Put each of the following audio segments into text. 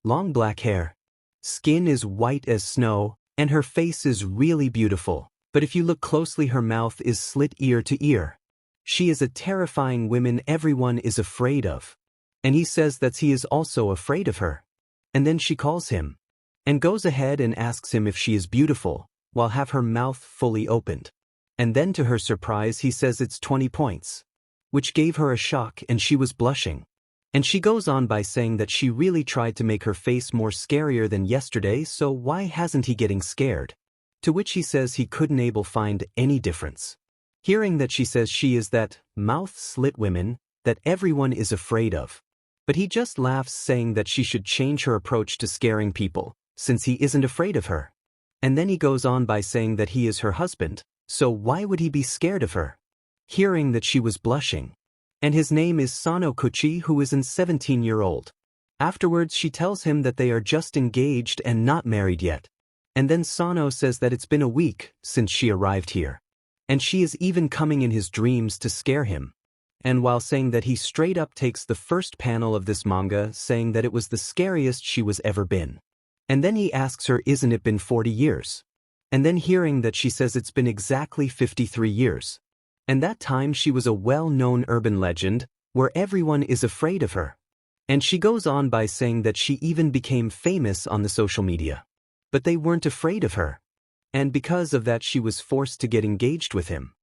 long black hair. Skin is white as snow, and her face is really beautiful, but if you look closely her mouth is slit ear to ear. She is a terrifying woman everyone is afraid of. And he says that he is also afraid of her. And then she calls him, and goes ahead and asks him if she is beautiful, while have her mouth fully opened. And then to her surprise he says it's 20 points. Which gave her a shock and she was blushing. And she goes on by saying that she really tried to make her face more scarier than yesterday, so why hasn't he getting scared? To which he says he couldn't able find any difference. Hearing that she says she is that mouth-slit woman that everyone is afraid of. But he just laughs saying that she should change her approach to scaring people, since he isn't afraid of her. And then he goes on by saying that he is her husband, so why would he be scared of her? Hearing that she was blushing. And his name is Sano Kuchi, who is an 17-year-old. Afterwards she tells him that they are just engaged and not married yet. And then Sano says that it's been a week since she arrived here. And she is even coming in his dreams to scare him. And while saying that he straight up takes the first panel of this manga, saying that it was the scariest she was ever been. And then he asks her, isn't it been 40 years? And then hearing that she says it's been exactly 53 years. And that time she was a well-known urban legend, where everyone is afraid of her. And she goes on by saying that she even became famous on the social media. But they weren't afraid of her. And because of that she was forced to get engaged with him.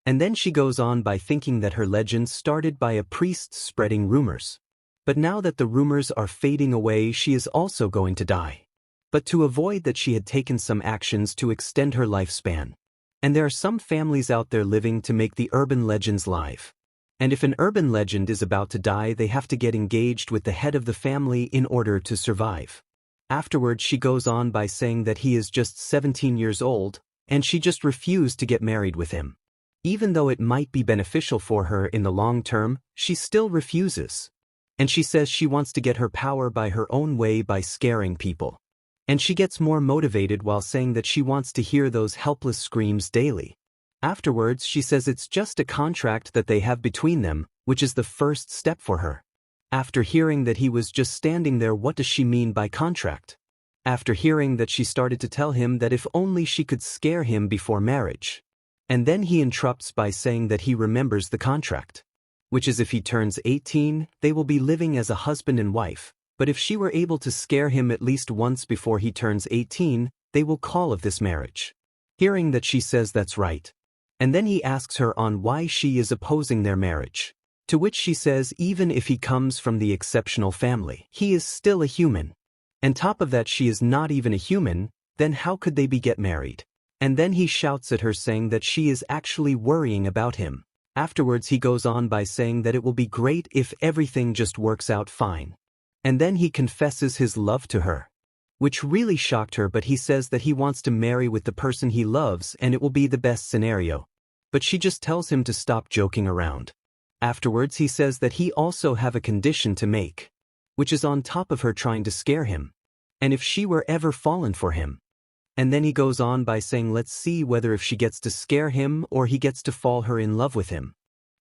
And then she goes on by thinking that her legend started by a priest spreading rumors. But now that the rumors are fading away she is also going to die. But to avoid that she had taken some actions to extend her lifespan. And there are some families out there living to make the urban legends live. And if an urban legend is about to die they have to get engaged with the head of the family in order to survive. Afterwards she goes on by saying that he is just 17 years old, and she just refused to get married with him. Even though it might be beneficial for her in the long term, she still refuses. And she says she wants to get her power by her own way by scaring people. And she gets more motivated while saying that she wants to hear those helpless screams daily. Afterwards she says it's just a contract that they have between them, which is the first step for her. After hearing that he was just standing there, what does she mean by contract? After hearing that she started to tell him that if only she could scare him before marriage. And then he interrupts by saying that he remembers the contract. Which is if he turns 18, they will be living as a husband and wife. But if she were able to scare him at least once before he turns 18, they will call of this marriage. Hearing that she says that's right. And then he asks her on why she is opposing their marriage. To which she says even if he comes from the exceptional family, he is still a human. And top of that she is not even a human, then how could they get married? And then he shouts at her saying that she is actually worrying about him. Afterwards he goes on by saying that it will be great if everything just works out fine. And then he confesses his love to her. Which really shocked her, but he says that he wants to marry with the person he loves and it will be the best scenario. But she just tells him to stop joking around. Afterwards he says that he also have a condition to make. Which is on top of her trying to scare him. And if she were ever fallen for him. And then he goes on by saying let's see whether if she gets to scare him or he gets to fall her in love with him.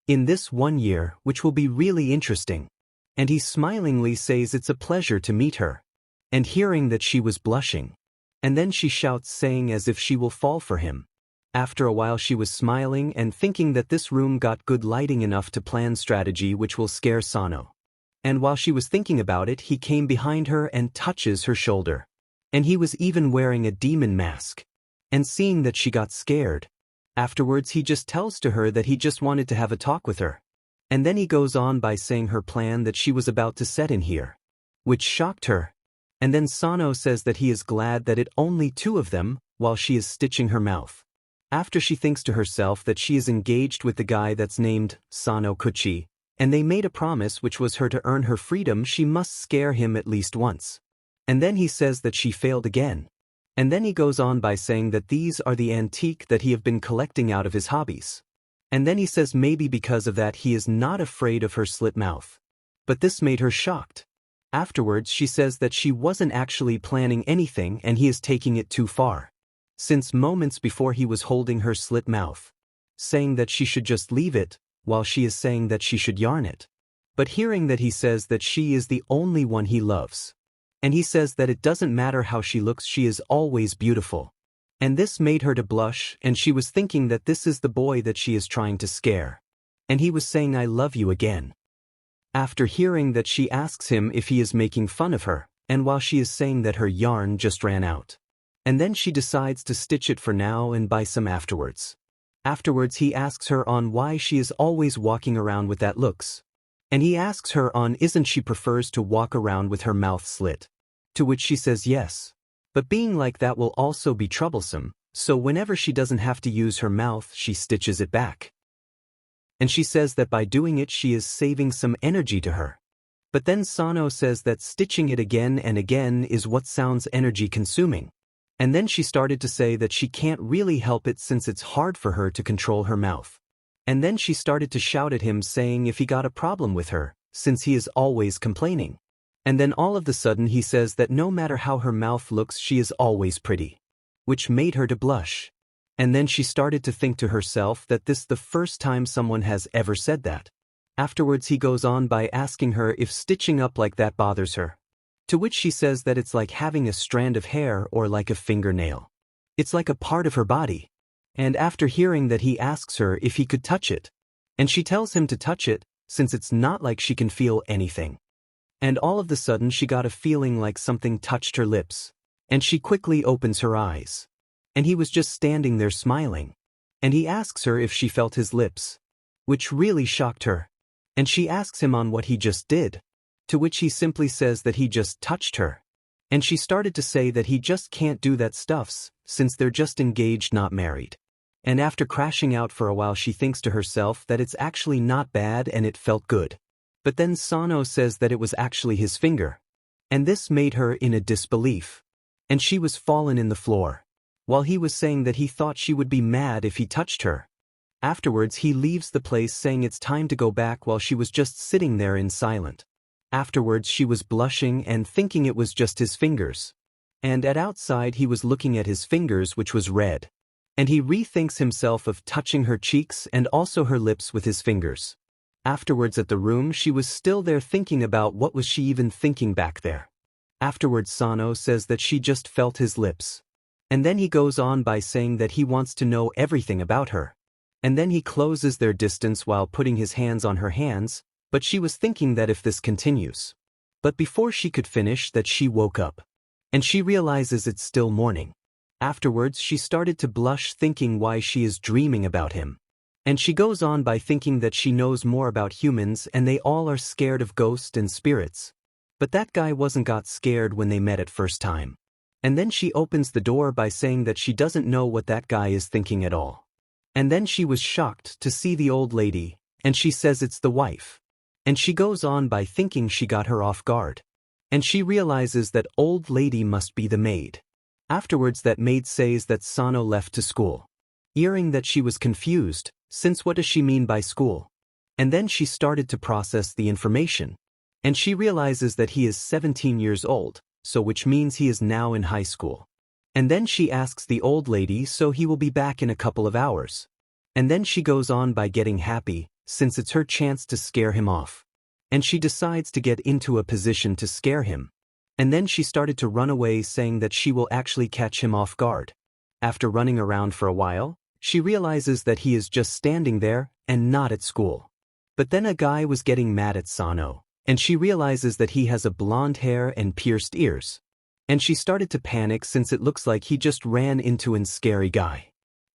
In this 1 year, which will be really interesting. And he smilingly says it's a pleasure to meet her. And hearing that she was blushing. And then she shouts saying as if she will fall for him. After a while she was smiling and thinking that this room got good lighting enough to plan strategy which will scare Sano. And while she was thinking about it he came behind her and touches her shoulder. And he was even wearing a demon mask. And seeing that she got scared. Afterwards he just tells to her that he just wanted to have a talk with her. And then he goes on by saying her plan that she was about to set in here. Which shocked her. And then Sano says that he is glad that it only 2 of them, while she is stitching her mouth. After she thinks to herself that she is engaged with the guy that's named Sano Kuchi, and they made a promise which was her to earn her freedom she must scare him at least once. And then he says that she failed again. And then he goes on by saying that these are the antique that he have been collecting out of his hobbies. And then he says maybe because of that he is not afraid of her slit mouth. But this made her shocked. Afterwards she says that she wasn't actually planning anything and he is taking it too far. Since moments before he was holding her slit mouth. Saying that she should just leave it, while she is saying that she should yarn it. But hearing that he says that she is the only one he loves. And he says that it doesn't matter how she looks, she is always beautiful. And this made her to blush, and she was thinking that this is the boy that she is trying to scare. And he was saying I love you again. After hearing that, she asks him if he is making fun of her, and while she is saying that her yarn just ran out. And then she decides to stitch it for now and buy some afterwards. Afterwards he asks her on why she is always walking around with that looks. And he asks her on isn't she prefers to walk around with her mouth slit. To which she says yes. But being like that will also be troublesome, so whenever she doesn't have to use her mouth she stitches it back. And she says that by doing it she is saving some energy to her. But then Sano says that stitching it again and again is what sounds energy consuming. And then she started to say that she can't really help it since it's hard for her to control her mouth. And then she started to shout at him saying if he got a problem with her, since he is always complaining. And then all of a sudden he says that no matter how her mouth looks she is always pretty. Which made her to blush. And then she started to think to herself that this is the first time someone has ever said that. Afterwards he goes on by asking her if stitching up like that bothers her. To which she says that it's like having a strand of hair or like a fingernail. It's like a part of her body. And after hearing that he asks her if he could touch it. And she tells him to touch it, since it's not like she can feel anything. And all of a sudden she got a feeling like something touched her lips. And she quickly opens her eyes. And he was just standing there smiling. And he asks her if she felt his lips. Which really shocked her. And she asks him on what he just did. To which he simply says that he just touched her. And she started to say that he just can't do that stuffs, since they're just engaged not married. And after crashing out for a while she thinks to herself that it's actually not bad and it felt good. But then Sano says that it was actually his finger. And this made her in a disbelief. And she was fallen in the floor. While he was saying that he thought she would be mad if he touched her. Afterwards he leaves the place saying it's time to go back while she was just sitting there in silence. Afterwards she was blushing and thinking it was just his fingers. And at outside he was looking at his fingers which was red. And he rethinks himself of touching her cheeks and also her lips with his fingers. Afterwards at the room she was still there thinking about what was she even thinking back there. Afterwards Sano says that she just felt his lips. And then he goes on by saying that he wants to know everything about her. And then he closes their distance while putting his hands on her hands, but she was thinking that if this continues. But before she could finish that she woke up. And she realizes it's still morning. Afterwards she started to blush thinking why she is dreaming about him. And she goes on by thinking that she knows more about humans and they all are scared of ghosts and spirits. But that guy wasn't got scared when they met at first time. And then she opens the door by saying that she doesn't know what that guy is thinking at all. And then she was shocked to see the old lady, and she says it's the wife. And she goes on by thinking she got her off guard. And she realizes that old lady must be the maid. Afterwards that maid says that Sano left to school. Hearing that she was confused, since what does she mean by school? And then she started to process the information. And she realizes that he is 17 years old, so which means he is now in high school. And then she asks the old lady so he will be back in a couple of hours. And then she goes on by getting happy, since it's her chance to scare him off. And she decides to get into a position to scare him. And then she started to run away saying that she will actually catch him off guard. After running around for a while, she realizes that he is just standing there and not at school. But then a guy was getting mad at Sano, and she realizes that he has a blonde hair and pierced ears. And she started to panic since it looks like he just ran into a scary guy.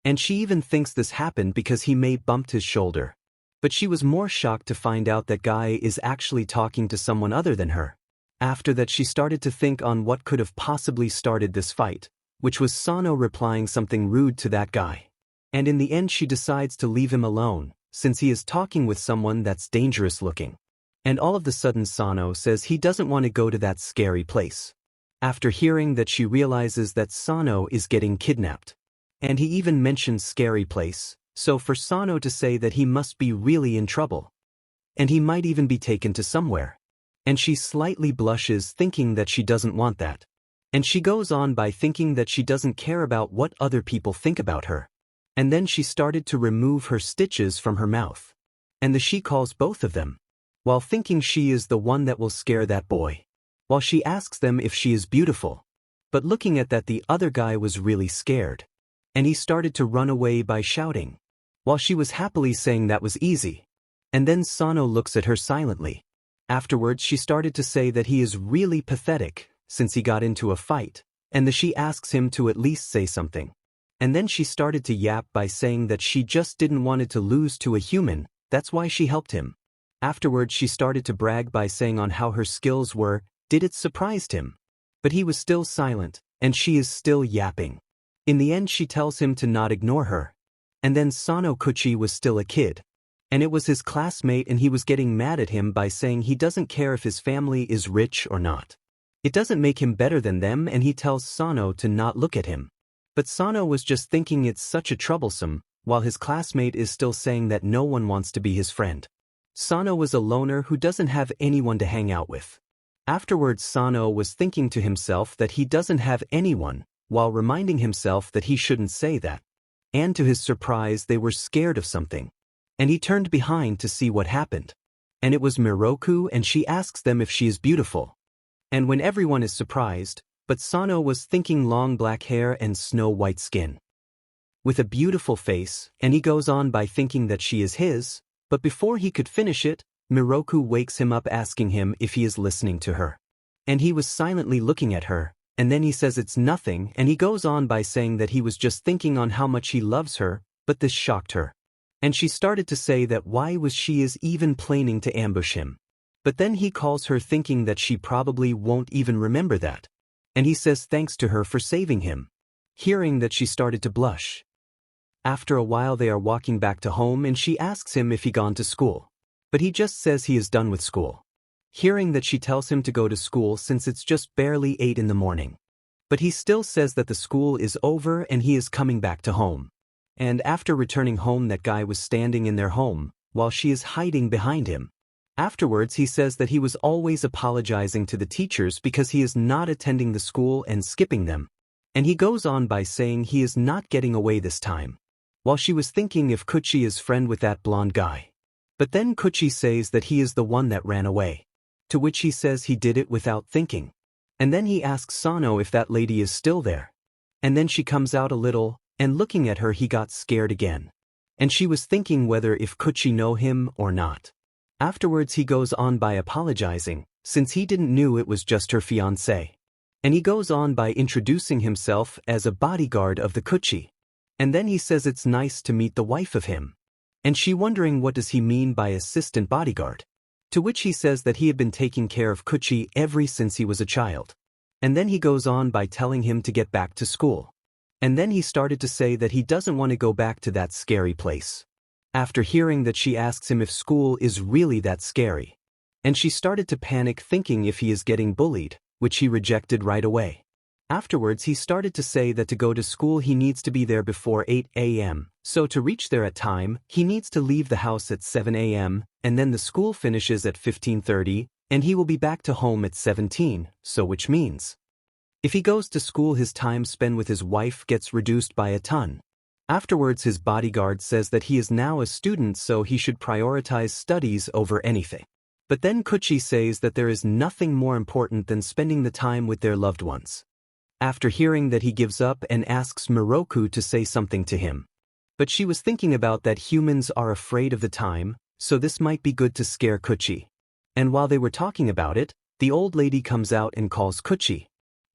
And she even thinks this happened because he may bumped his shoulder. But she was more shocked to find out that guy is actually talking to someone other than her. After that she started to think on what could have possibly started this fight, which was Sano replying something rude to that guy. And in the end she decides to leave him alone, since he is talking with someone that's dangerous looking. And all of a sudden Sano says he doesn't want to go to that scary place. After hearing that she realizes that Sano is getting kidnapped. And he even mentions scary place, so for Sano to say that he must be really in trouble. And he might even be taken to somewhere. And she slightly blushes thinking that she doesn't want that. And she goes on by thinking that she doesn't care about what other people think about her. And then she started to remove her stitches from her mouth. And she calls both of them. While thinking she is the one that will scare that boy. while she asks them if she is beautiful. But looking at that, the other guy was really scared. And he started to run away by shouting, while she was happily saying that was easy. And then Sano looks at her silently. Afterwards she started to say that he is really pathetic, since he got into a fight, and that she asks him to at least say something. And then she started to yap by saying that she just didn't want to lose to a human, that's why she helped him. Afterwards she started to brag by saying on how her skills were, it surprised him. But he was still silent, and she is still yapping. In the end she tells him to not ignore her. And then Sano Kuchi was still a kid. And it was his classmate, and he was getting mad at him by saying he doesn't care if his family is rich or not. It doesn't make him better than them, and he tells Sano to not look at him. But Sano was just thinking it's such a troublesome, while his classmate is still saying that no one wants to be his friend. Sano was a loner who doesn't have anyone to hang out with. Afterwards Sano was thinking to himself that he doesn't have anyone, while reminding himself that he shouldn't say that. And to his surprise they were scared of something. And he turned behind to see what happened. And it was Miroku, and she asks them if she is beautiful. And when everyone is surprised, but Sano was thinking long black hair and snow-white skin. With a beautiful face, and he goes on by thinking that she is his, but before he could finish it, Miroku wakes him up asking him if he is listening to her. And he was silently looking at her, and then he says it's nothing, and he goes on by saying that he was just thinking on how much he loves her, but this shocked her. And she started to say that why was she is even planning to ambush him. But then he calls her thinking that she probably won't even remember that. And he says thanks to her for saving him. Hearing that, she started to blush. After a while they are walking back to home, and she asks him if he gone to school. But he just says he is done with school. Hearing that, she tells him to go to school since it's just barely 8 in the morning. But he still says that the school is over and he is coming back to home. And after returning home, that guy was standing in their home, while she is hiding behind him. Afterwards he says that he was always apologizing to the teachers because he is not attending the school and skipping them. And he goes on by saying he is not getting away this time. While she was thinking if Kuchi is friend with that blonde guy. But then Kuchi says that he is the one that ran away. To which he says he did it without thinking. And then he asks Sano if that lady is still there. And then she comes out a little, and looking at her he got scared again. And she was thinking whether if Kuchi know him or not. Afterwards he goes on by apologizing, since he didn't knew it was just her fiancé. And he goes on by introducing himself as a bodyguard of the Kuchi. And then he says it's nice to meet the wife of him. And she wondering what does he mean by assistant bodyguard. To which he says that he had been taking care of Kuchi ever since he was a child. And then he goes on by telling him to get back to school. And then he started to say that he doesn't want to go back to that scary place. After hearing that, she asks him if school is really that scary. And she started to panic thinking if he is getting bullied, which he rejected right away. Afterwards he started to say that to go to school he needs to be there before 8 a.m. So to reach there at time, he needs to leave the house at 7 a.m. and then the school finishes at 15:30, and he will be back to home at 17, so which means if he goes to school his time spent with his wife gets reduced by a ton. Afterwards his bodyguard says that he is now a student, so he should prioritize studies over anything. But then Kuchi says that there is nothing more important than spending the time with their loved ones. After hearing that, he gives up and asks Miroku to say something to him. But she was thinking about that humans are afraid of the time, so this might be good to scare Kuchi. And while they were talking about it, the old lady comes out and calls Kuchi.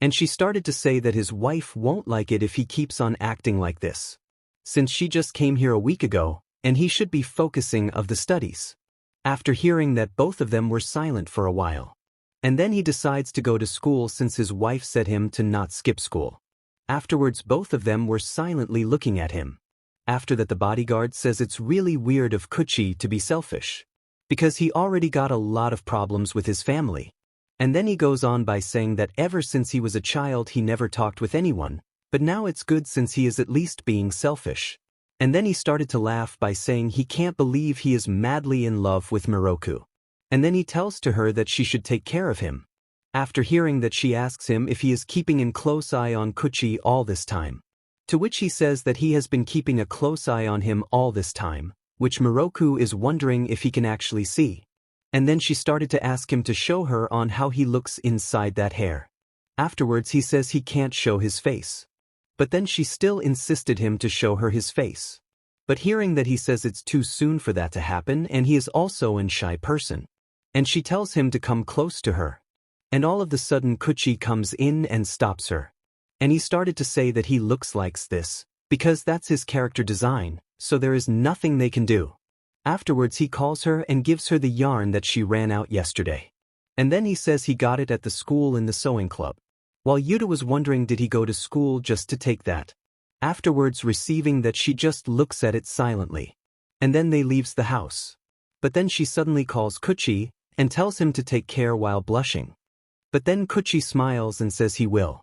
And she started to say that his wife won't like it if he keeps on acting like this. Since she just came here a week ago, and he should be focusing of the studies. After hearing that, both of them were silent for a while. And then he decides to go to school since his wife said him to not skip school. Afterwards both of them were silently looking at him. After that, the bodyguard says it's really weird of Kuchi to be selfish. Because he already got a lot of problems with his family. And then he goes on by saying that ever since he was a child he never talked with anyone, but now it's good since he is at least being selfish. And then he started to laugh by saying he can't believe he is madly in love with Miroku. And then he tells to her that she should take care of him. After hearing that, she asks him if he is keeping a close eye on Kuchi all this time. To which he says that he has been keeping a close eye on him all this time, which Miroku is wondering if he can actually see. And then she started to ask him to show her on how he looks inside that hair. Afterwards he says he can't show his face. But then she still insisted him to show her his face. But hearing that he says it's too soon for that to happen and he is also a shy person. And she tells him to come close to her. And all of a sudden Kuchi comes in and stops her. And he started to say that he looks like this, because that's his character design, so there is nothing they can do. Afterwards he calls her and gives her the yarn that she ran out yesterday. And then he says he got it at the school in the sewing club. While Yuta was wondering did he go to school just to take that. Afterwards receiving that she just looks at it silently. And then they leaves the house. But then she suddenly calls Kuchi and tells him to take care while blushing. But then Kuchi smiles and says he will.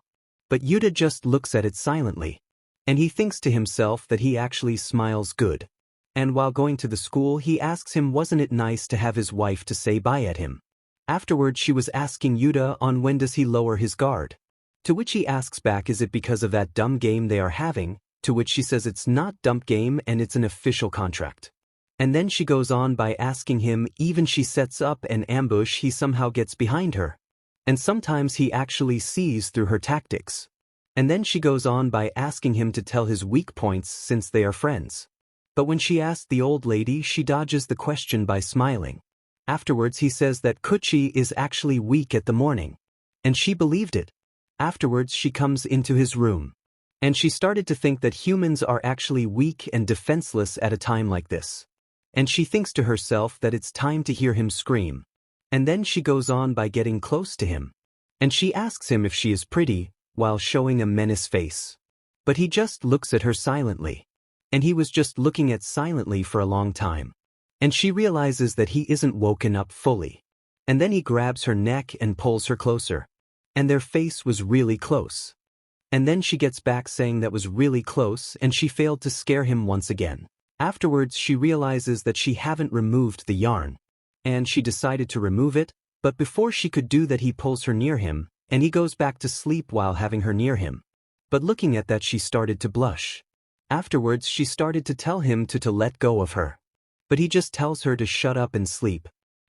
But Yuta just looks at it silently. And he thinks to himself that he actually smiles good. And while going to the school he asks him wasn't it nice to have his wife to say bye at him. Afterwards she was asking Yuta on when does he lower his guard. To which he asks back is it because of that dumb game they are having, to which she says it's not dumb game and it's an official contract. And then she goes on by asking him even she sets up an ambush he somehow gets behind her. And sometimes he actually sees through her tactics. And then she goes on by asking him to tell his weak points since they are friends. But when she asked the old lady she dodges the question by smiling. Afterwards he says that Kuchi is actually weak at the morning. And she believed it. Afterwards she comes into his room. And she started to think that humans are actually weak and defenseless at a time like this. And she thinks to herself that it's time to hear him scream. And then she goes on by getting close to him. And she asks him if she is pretty, while showing a menace face. But he just looks at her silently. And he was just looking at silently for a long time. And she realizes that he isn't woken up fully. And then he grabs her neck and pulls her closer. And their face was really close. And then she gets back saying that was really close and she failed to scare him once again. Afterwards she realizes that she haven't removed the yarn. And she decided to remove it, but before she could do that he pulls her near him, and he goes back to sleep while having her near him. But looking at that she started to blush. Afterwards she started to tell him to let go of her. But he just tells her to shut up and sleep.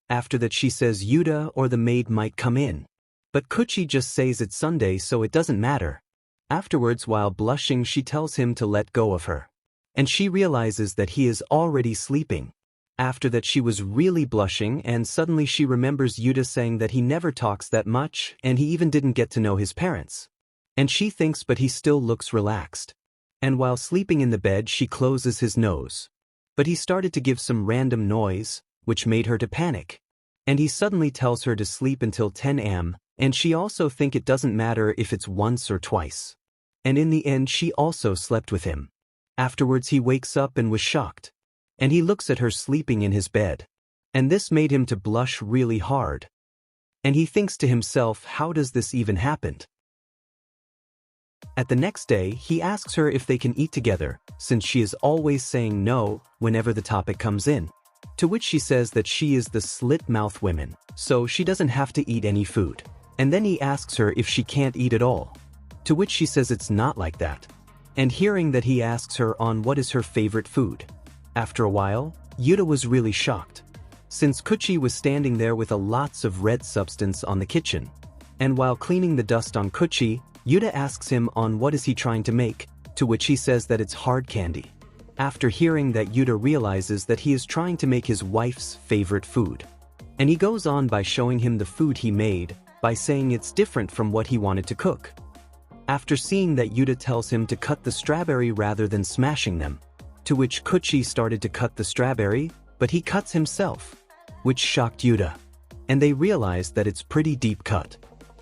After that she says Yuta or the maid might come in. But Kuchi just says it's Sunday so it doesn't matter. Afterwards while blushing she tells him to let go of her. And she realizes that he is already sleeping. After that she was really blushing and suddenly she remembers Yuta saying that he never talks that much and he even didn't get to know his parents. And she thinks but he still looks relaxed. And while sleeping in the bed she closes his nose. But he started to give some random noise, which made her to panic. And he suddenly tells her to sleep until 10 am, and she also think it doesn't matter if it's once or twice. And in the end she also slept with him. Afterwards he wakes up and was shocked. And he looks at her sleeping in his bed. And this made him to blush really hard. And he thinks to himself how does this even happen? At the next day he asks her if they can eat together, since she is always saying no whenever the topic comes in. To which she says that she is the slit-mouth women, so she doesn't have to eat any food. And then he asks her if she can't eat at all. To which she says it's not like that. And hearing that he asks her on what is her favorite food. After a while, Yuta was really shocked. Since Kuchi was standing there with a lots of red substance on the kitchen. And while cleaning the dust on Kuchi, Yuta asks him on what is he trying to make, to which he says that it's hard candy. After hearing that Yuta realizes that he is trying to make his wife's favorite food. And he goes on by showing him the food he made, by saying it's different from what he wanted to cook. After seeing that Yuta tells him to cut the strawberry rather than smashing them. To which Kuchi started to cut the strawberry, but he cuts himself. Which shocked Yuta. And they realized that it's pretty deep cut.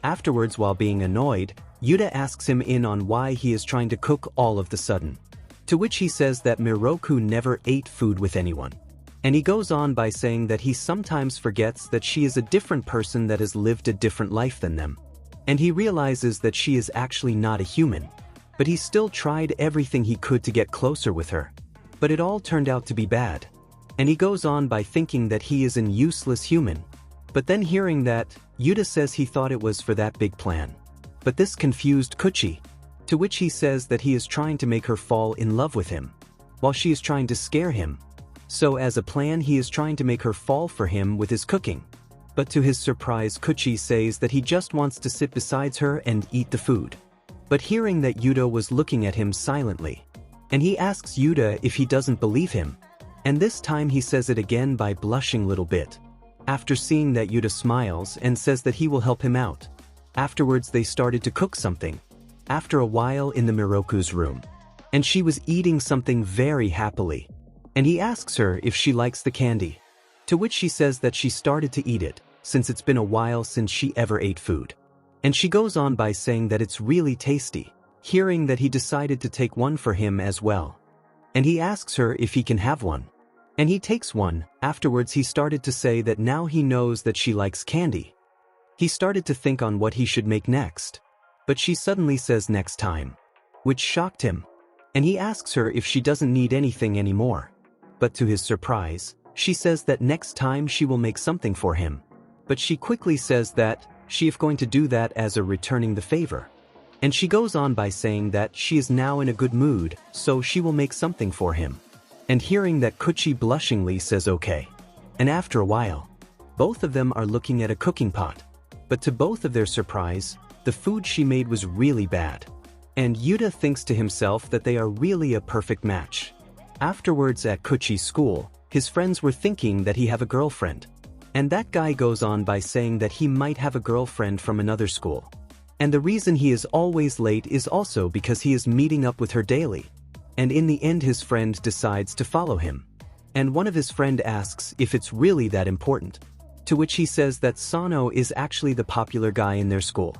Afterwards while being annoyed, Yuta asks him in on why he is trying to cook all of the sudden. To which he says that Miroku never ate food with anyone. And he goes on by saying that he sometimes forgets that she is a different person that has lived a different life than them. And he realizes that she is actually not a human. But he still tried everything he could to get closer with her. But it all turned out to be bad. And he goes on by thinking that he is an useless human. But then hearing that, Yuta says he thought it was for that big plan. But this confused Kuchi. To which he says that he is trying to make her fall in love with him. While she is trying to scare him. So as a plan he is trying to make her fall for him with his cooking. But to his surprise, Kuchi says that he just wants to sit beside her and eat the food. But hearing that Yuta was looking at him silently, and he asks Yuta if he doesn't believe him, and this time he says it again by blushing a little bit. After seeing that, Yuta smiles and says that he will help him out. Afterwards they started to cook something. After a while in the Miroku's room, and she was eating something very happily. And he asks her if she likes the candy, to which she says that she started to eat it, since it's been a while since she ever ate food. And she goes on by saying that it's really tasty, hearing that he decided to take one for him as well. And he asks her if he can have one. And he takes one. Afterwards he started to say that now he knows that she likes candy. He started to think on what he should make next. But she suddenly says next time, which shocked him. And he asks her if she doesn't need anything anymore. But to his surprise, she says that next time she will make something for him. But she quickly says that she is going to do that as a returning the favor. And she goes on by saying that she is now in a good mood, so she will make something for him. And hearing that, Kuchi blushingly says okay. And after a while, both of them are looking at a cooking pot. But to both of their surprise, the food she made was really bad. And Yuta thinks to himself that they are really a perfect match. Afterwards at Kuchi's school, his friends were thinking that he have a girlfriend. And that guy goes on by saying that he might have a girlfriend from another school. And the reason he is always late is also because he is meeting up with her daily. And in the end his friend decides to follow him. And one of his friend asks if it's really that important. To which he says that Sano is actually the popular guy in their school.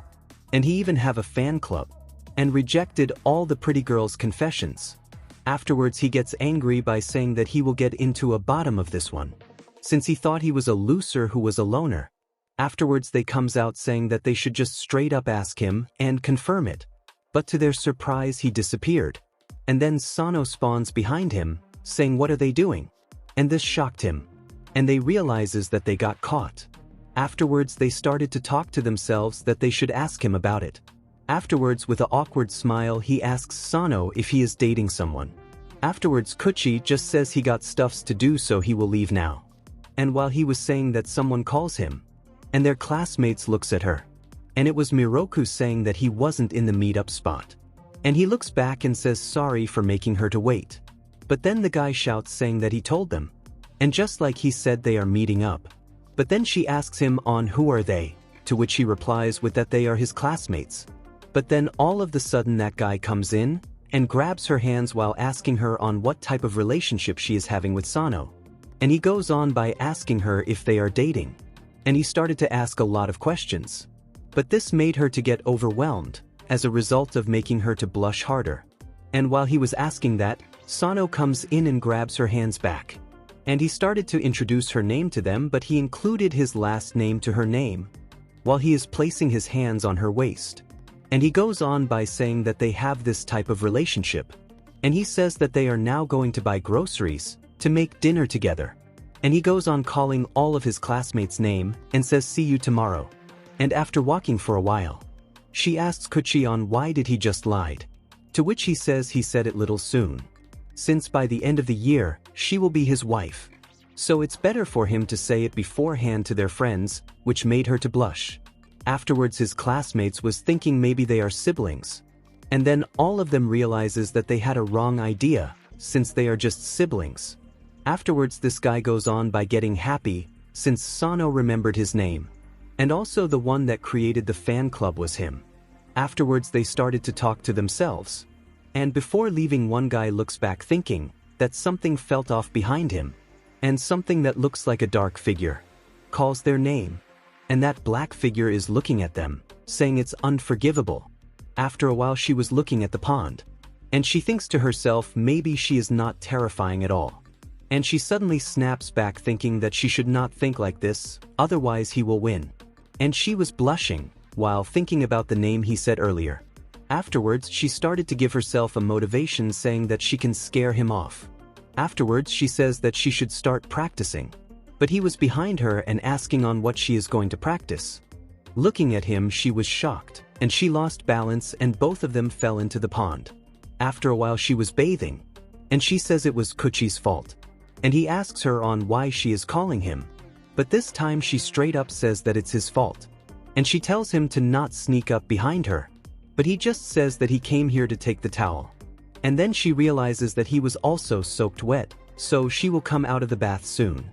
And he even have a fan club. And rejected all the pretty girls' confessions. Afterwards he gets angry by saying that he will get into a bottom of this one, since he thought he was a loser who was a loner. Afterwards they comes out saying that they should just straight up ask him and confirm it. But to their surprise he disappeared. And then Sano spawns behind him, saying what are they doing? And this shocked him. And they realizes that they got caught. Afterwards they started to talk to themselves that they should ask him about it. Afterwards with an awkward smile he asks Sano if he is dating someone. Afterwards Kuchi just says he got stuffs to do so he will leave now. And while he was saying that someone calls him, and their classmates looks at her. And it was Miroku saying that he wasn't in the meetup spot. And he looks back and says sorry for making her to wait. But then the guy shouts saying that he told them. And just like he said they are meeting up. But then she asks him on who are they, to which he replies with that they are his classmates. But then all of the sudden that guy comes in, and grabs her hands while asking her on what type of relationship she is having with Sano. And he goes on by asking her if they are dating. And he started to ask a lot of questions. But this made her to get overwhelmed, as a result of making her to blush harder. And while he was asking that, Sano comes in and grabs her hands back. And he started to introduce her name to them, but he included his last name to her name, while he is placing his hands on her waist. And he goes on by saying that they have this type of relationship. And he says that they are now going to buy groceries, to make dinner together. And he goes on calling all of his classmates' name, and says see you tomorrow. And after walking for a while, she asks Kuchi on why did he just lied. To which he says he said it little soon. Since by the end of the year, she will be his wife. So it's better for him to say it beforehand to their friends, which made her to blush. Afterwards his classmates was thinking maybe they are siblings. And then all of them realizes that they had a wrong idea, since they are just siblings. Afterwards this guy goes on by getting happy, since Sano remembered his name. And also the one that created the fan club was him. Afterwards they started to talk to themselves. And before leaving one guy looks back thinking that something felt off behind him. And something that looks like a dark figure calls their name. And that black figure is looking at them, saying it's unforgivable. After a while she was looking at the pond. And she thinks to herself maybe she is not terrifying at all. And she suddenly snaps back thinking that she should not think like this, otherwise he will win. And she was blushing, while thinking about the name he said earlier. Afterwards she started to give herself a motivation saying that she can scare him off. Afterwards she says that she should start practicing. But he was behind her and asking on what she is going to practice. Looking at him she was shocked, and she lost balance and both of them fell into the pond. After a while she was bathing. And she says it was Kuchi's fault. And he asks her on why she is calling him. But this time she straight up says that it's his fault. And she tells him to not sneak up behind her. But he just says that he came here to take the towel. And then she realizes that he was also soaked wet, so she will come out of the bath soon.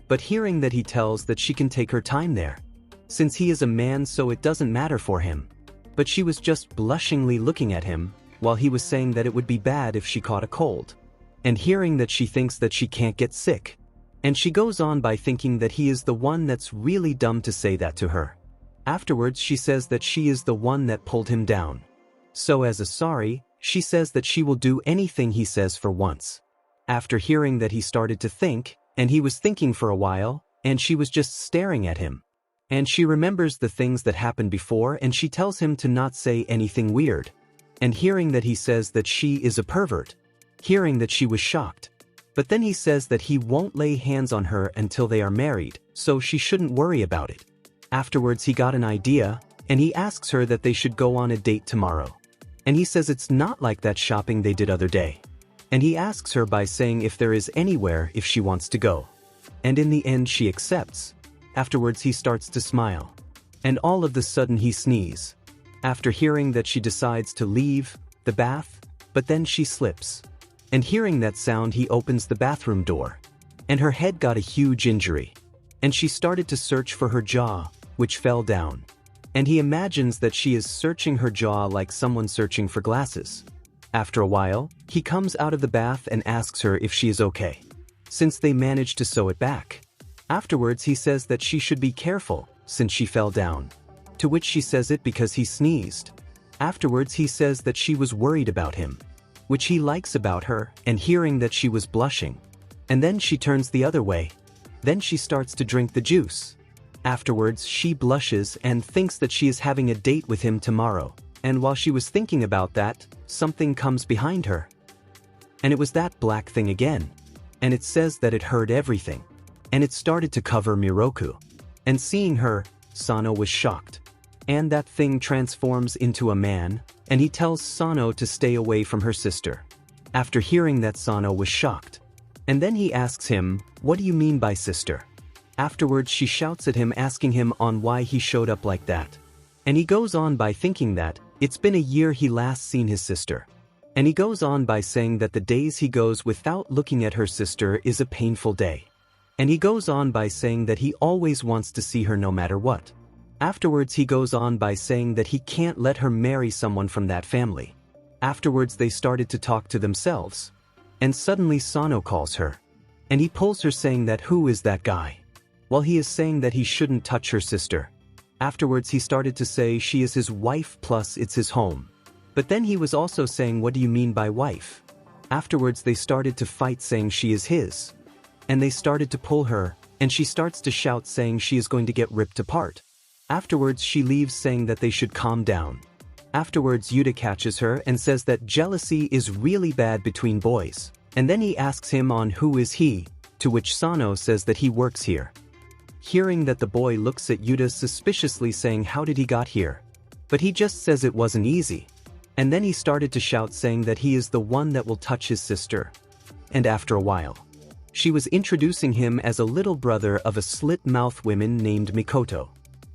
But hearing that he tells that she can take her time there, since he is a man so it doesn't matter for him. But she was just blushingly looking at him, while he was saying that it would be bad if she caught a cold. And hearing that she thinks that she can't get sick. And she goes on by thinking that he is the one that's really dumb to say that to her. Afterwards she says that she is the one that pulled him down. So as a sorry, she says that she will do anything he says for once. After hearing that he started to think, and he was thinking for a while, and she was just staring at him. And she remembers the things that happened before and she tells him to not say anything weird. And hearing that he says that she is a pervert. Hearing that she was shocked. But then he says that he won't lay hands on her until they are married, so she shouldn't worry about it. Afterwards he got an idea, and he asks her that they should go on a date tomorrow. And he says it's not like that shopping they did other day. And he asks her by saying if there is anywhere if she wants to go. And in the end she accepts. Afterwards he starts to smile. And all of the sudden he sneezes. After hearing that she decides to leave the bath, but then she slips. And hearing that sound he opens the bathroom door. And her head got a huge injury. And she started to search for her jaw, which fell down. And he imagines that she is searching her jaw like someone searching for glasses. After a while, he comes out of the bath and asks her if she is okay, since they managed to sew it back. Afterwards he says that she should be careful, since she fell down. To which she says it because he sneezed. Afterwards he says that she was worried about him, which he likes about her, and hearing that she was blushing. And then she turns the other way. Then she starts to drink the juice. Afterwards she blushes and thinks that she is having a date with him tomorrow. And while she was thinking about that, something comes behind her. And it was that black thing again. And it says that it heard everything. And it started to cover Miroku. And seeing her, Sano was shocked. And that thing transforms into a man, and he tells Sano to stay away from her sister. After hearing that, Sano was shocked. And then he asks him, "What do you mean by sister?" Afterwards she shouts at him asking him on why he showed up like that. And he goes on by thinking that it's been a year he last seen his sister. And he goes on by saying that the days he goes without looking at her sister is a painful day. And he goes on by saying that he always wants to see her no matter what. Afterwards he goes on by saying that he can't let her marry someone from that family. Afterwards they started to talk to themselves. And suddenly Sano calls her. And he pulls her saying that who is that guy? While he is saying that he shouldn't touch her sister. Afterwards he started to say she is his wife plus it's his home. But then he was also saying what do you mean by wife? Afterwards they started to fight saying she is his. And they started to pull her, and she starts to shout saying she is going to get ripped apart. Afterwards she leaves saying that they should calm down. Afterwards Yuta catches her and says that jealousy is really bad between boys. And then he asks him on who is he, to which Sano says that he works here. Hearing that the boy looks at Yuta suspiciously saying how did he got here? But he just says it wasn't easy. And then he started to shout saying that he is the one that will touch his sister. And after a while, she was introducing him as a little brother of a slit-mouthed woman named Mikoto.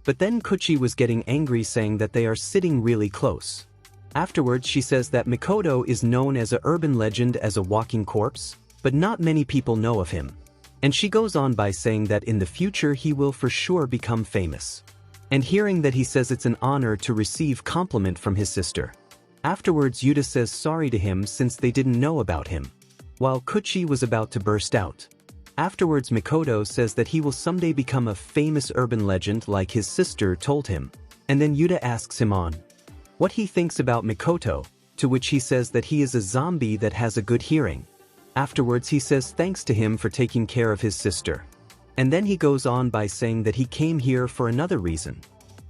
But then Kuchi was getting angry saying that they are sitting really close. Afterwards she says that Mikoto is known as a urban legend as a walking corpse, but not many people know of him. And she goes on by saying that in the future he will for sure become famous. And hearing that he says it's an honor to receive compliment from his sister. Afterwards Yuta says sorry to him since they didn't know about him. While Kuchi was about to burst out. Afterwards Mikoto says that he will someday become a famous urban legend like his sister told him. And then Yuta asks him on what he thinks about Mikoto, to which he says that he is a zombie that has a good hearing. Afterwards he says thanks to him for taking care of his sister. And then he goes on by saying that he came here for another reason.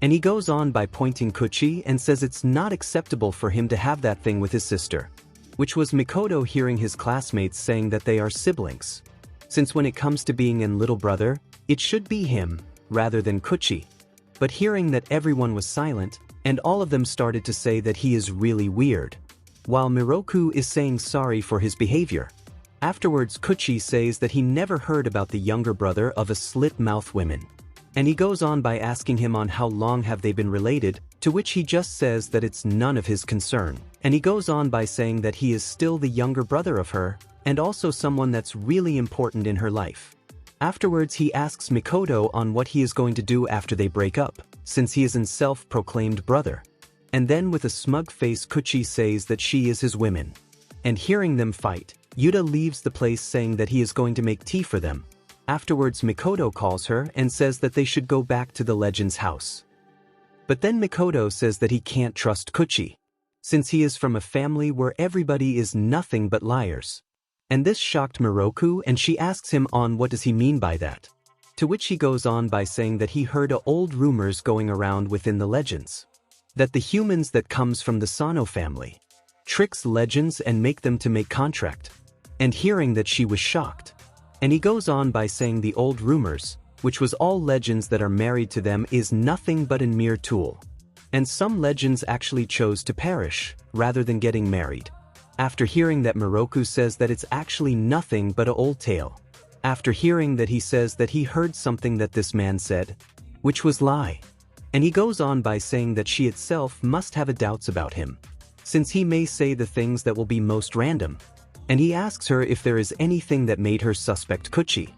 And he goes on by pointing Kuchi and says it's not acceptable for him to have that thing with his sister. Which was Mikoto hearing his classmates saying that they are siblings. Since when it comes to being a little brother, it should be him, rather than Kuchi. But hearing that everyone was silent, and all of them started to say that he is really weird. While Miroku is saying sorry for his behavior. Afterwards, Kuchi says that he never heard about the younger brother of a slit-mouth woman. And he goes on by asking him on how long have they been related, to which he just says that it's none of his concern. And he goes on by saying that he is still the younger brother of her, and also someone that's really important in her life. Afterwards, he asks Mikoto on what he is going to do after they break up, since he is a self-proclaimed brother. And then with a smug face, Kuchi says that she is his woman. And hearing them fight, Yuta leaves the place saying that he is going to make tea for them. Afterwards, Mikoto calls her and says that they should go back to the legend's house. But then Mikoto says that he can't trust Kuchi, since he is from a family where everybody is nothing but liars. And this shocked Miroku, and she asks him on what does he mean by that. To which he goes on by saying that he heard old rumors going around within the legends, that the humans that comes from the Sano family tricks legends and make them to make contract. And hearing that, she was shocked. And he goes on by saying the old rumors, which was all legends that are married to them, is nothing but a mere tool. And some legends actually chose to perish, rather than getting married. After hearing that, Miroku says that it's actually nothing but an old tale. After hearing that, he says that he heard something that this man said, which was lie. And he goes on by saying that she itself must have doubts about him, since he may say the things that will be most random. And he asks her if there is anything that made her suspect Kuchi.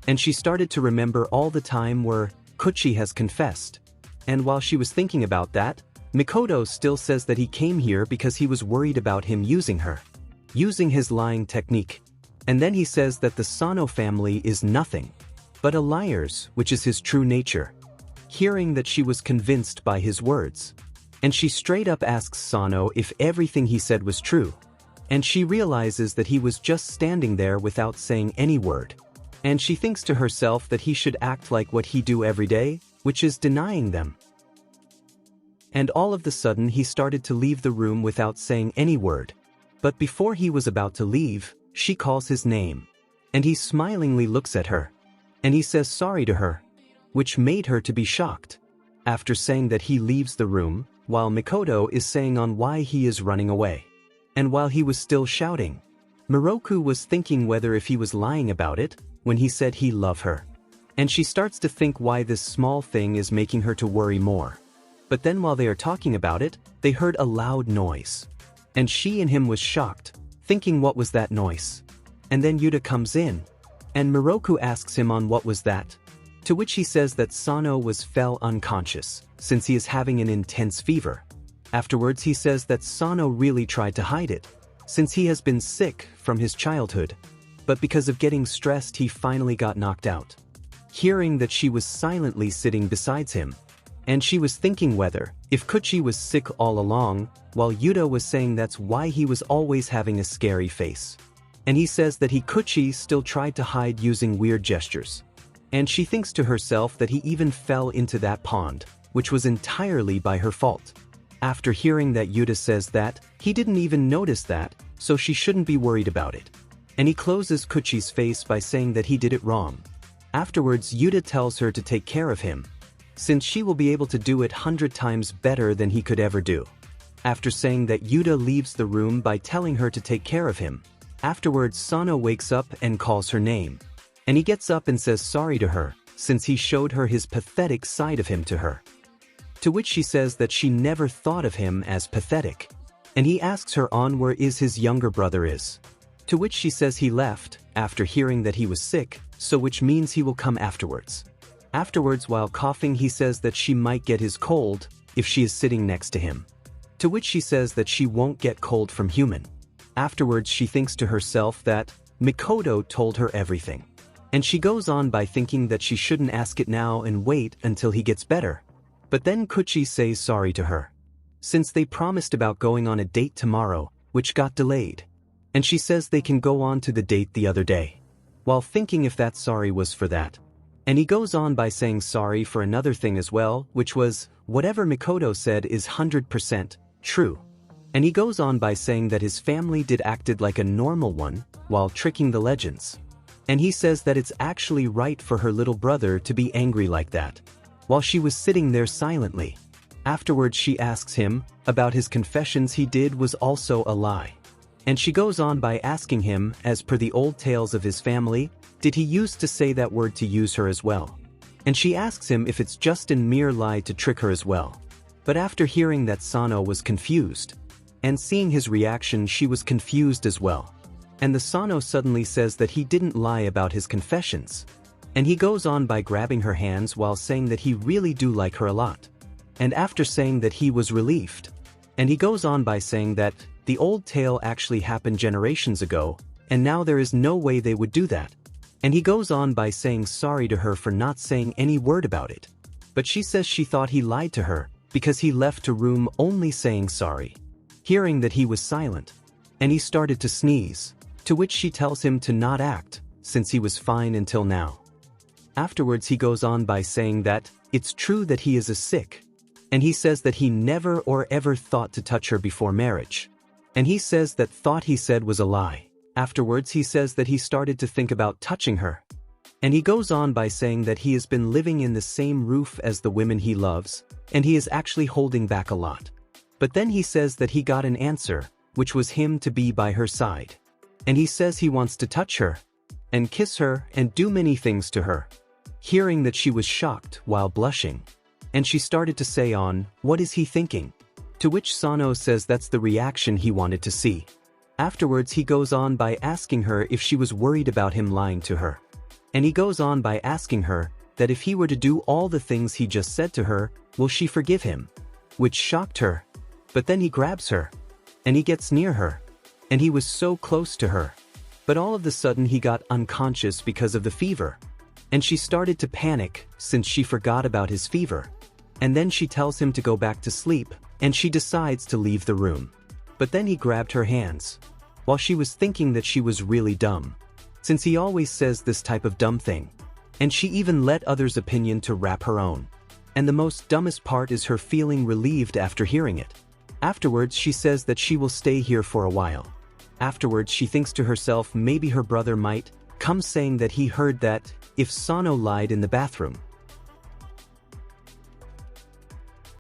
And she started to remember all the time where Kuchi has confessed. And while she was thinking about that, Mikoto still says that he came here because he was worried about him using her, using his lying technique. And then he says that the Sano family is nothing but a liars, which is his true nature. Hearing that, she was convinced by his words. And she straight up asks Sano if everything he said was true. And she realizes that he was just standing there without saying any word. And she thinks to herself that he should act like what he do every day, which is denying them. And all of a sudden, he started to leave the room without saying any word. But before he was about to leave, she calls his name. And he smilingly looks at her. And he says sorry to her, which made her to be shocked. After saying that, he leaves the room, while Mikoto is saying on why he is running away. And while he was still shouting, Miroku was thinking whether if he was lying about it, when he said he loved her. And she starts to think why this small thing is making her to worry more. But then while they are talking about it, they heard a loud noise. And she and him was shocked, thinking what was that noise. And then Yuta comes in. And Miroku asks him on what was that. To which he says that Sano fell unconscious, since he is having an intense fever. Afterwards, he says that Sano really tried to hide it, since he has been sick from his childhood. But because of getting stressed, he finally got knocked out. Hearing that, she was silently sitting beside him. And she was thinking whether, if Kuchi was sick all along, while Yuta was saying that's why he was always having a scary face. And he says that Kuchi still tried to hide using weird gestures. And she thinks to herself that he even fell into that pond, which was entirely by her fault. After hearing that, Yuta says that he didn't even notice that, so she shouldn't be worried about it. And he closes Kuchi's face by saying that he did it wrong. Afterwards, Yuta tells her to take care of him, since she will be able to do it 100 times better than he could ever do. After saying that, Yuta leaves the room by telling her to take care of him. Afterwards, Sano wakes up and calls her name. And he gets up and says sorry to her, since he showed her his pathetic side of him to her. To which she says that she never thought of him as pathetic. And he asks her on where his younger brother is. To which she says he left, after hearing that he was sick, so which means he will come afterwards. Afterwards, while coughing, he says that she might get his cold, if she is sitting next to him. To which she says that she won't get cold from human. Afterwards, she thinks to herself that Mikoto told her everything. And she goes on by thinking that she shouldn't ask it now and wait until he gets better. But then Kuchi says sorry to her, since they promised about going on a date tomorrow, which got delayed. And she says they can go on to the date the other day, while thinking if that sorry was for that. And he goes on by saying sorry for another thing as well, which was, whatever Mikoto said is 100% true. And he goes on by saying that his family did acted like a normal one, while tricking the legends. And he says that it's actually right for her little brother to be angry like that, while she was sitting there silently. Afterwards, she asks him about his confessions he did was also a lie. And she goes on by asking him, as per the old tales of his family, did he used to say that word to use her as well? And she asks him if it's just a mere lie to trick her as well. But after hearing that, Sano was confused. And seeing his reaction, she was confused as well. And the Sano suddenly says that he didn't lie about his confessions. And he goes on by grabbing her hands while saying that he really do like her a lot. And after saying that, he was relieved. And he goes on by saying that the old tale actually happened generations ago, and now there is no way they would do that. And he goes on by saying sorry to her for not saying any word about it. But she says she thought he lied to her, because he left the room only saying sorry. Hearing that, he was silent. And he started to sneeze, to which she tells him to not act, since he was fine until now. Afterwards, he goes on by saying that it's true that he is a sick. And he says that he never or ever thought to touch her before marriage. And he says that thought he said was a lie. Afterwards, he says that he started to think about touching her. And he goes on by saying that he has been living in the same roof as the women he loves, and he is actually holding back a lot. But then he says that he got an answer, which was him to be by her side. And he says he wants to touch her, and kiss her, and do many things to her. Hearing that, she was shocked while blushing. And she started to say on, what is he thinking? To which Sano says that's the reaction he wanted to see. Afterwards, he goes on by asking her if she was worried about him lying to her. And he goes on by asking her that if he were to do all the things he just said to her, will she forgive him? Which shocked her. But then he grabs her. And he gets near her. And he was so close to her. But all of a sudden, he got unconscious because of the fever. And she started to panic since she forgot about his fever. And then she tells him to go back to sleep, and she decides to leave the room. But then he grabbed her hands, while she was thinking that she was really dumb, since he always says this type of dumb thing. And she even let others' opinion to wrap her own. And the most dumbest part is her feeling relieved after hearing it. Afterwards, she says that she will stay here for a while. Afterwards, she thinks to herself maybe her brother might come, saying that he heard that if Sano lied in the bathroom,